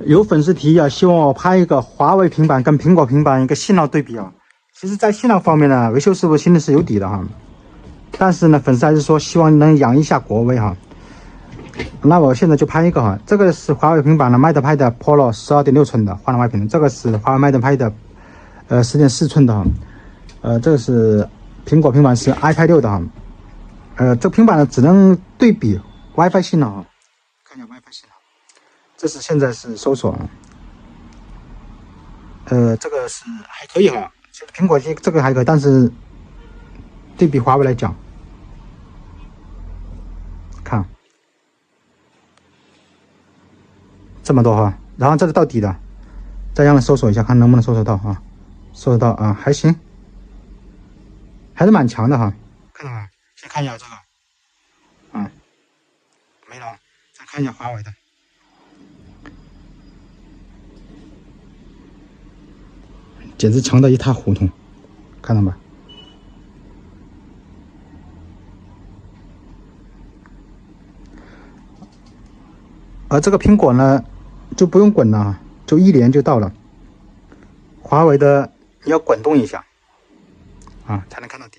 有粉丝提议啊，希望我拍一个华为平板跟苹果平板一个信号对比啊。其实，在信号方面呢，维修师傅心里是有底的哈。但是呢，粉丝还是说希望能扬一下国威哈。那我现在就拍一个哈，这个是华为平板的 MatePad Pro 12.6寸的换了外屏，这个是华为 MatePad 10.4寸的哈。这个是苹果平板是 iPad 6的哈。这平板呢只能对比 WiFi 信号啊，看一下 WiFi 信号。这是现在是搜索啊。这个是还可以哈，其实苹果机这个还可以，但是对比华为来讲，看这么多哈，然后这是到底的，再让它搜索一下，看能不能搜索到啊？搜索到啊，还行，还是蛮强的哈。看到吗？先看一下这个，没了，再看一下华为的。简直强的一塌糊涂，看到吧？而这个苹果呢，就不用滚了，就一连就到了。华为的你要滚动一下啊，才能看到底。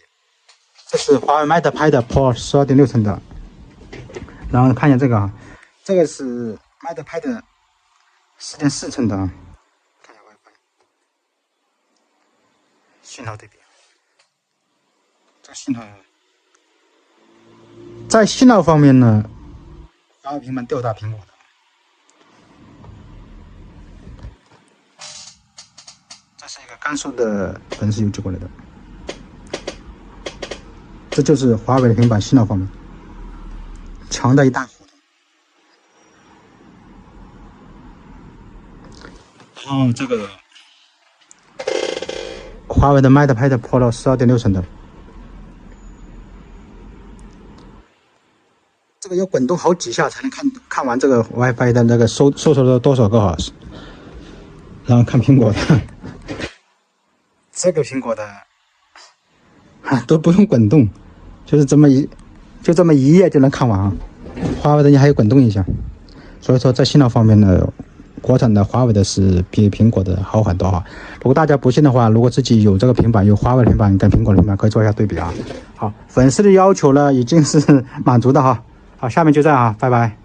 这是华为 MatePad Pro 12.6寸的，然后看一下这个啊，这个是 MatePad 10.4寸的啊。信号对比，这个信号在信号方面呢，华为平板吊打苹果的。这是一个甘肃的粉丝邮寄过来的，这就是华为的平板信号方面强的一塌糊涂。然后这个华为的 MatePad Pro 12.6寸的，这个要滚动好几下才能看完这个 WiFi 的那个搜索了多少个哈，然后看苹果的，这个苹果的都不用滚动，就是这么一页就能看完啊。华为的你还要滚动一下，所以说在信号方面呢，国产的华为的是比苹果的好很多哈。如果大家不信的话，如果自己有这个平板，有华为的平板跟苹果的平板，可以做一下对比啊。好，粉丝的要求呢已经是满足的哈。好，下面就这样啊，拜拜。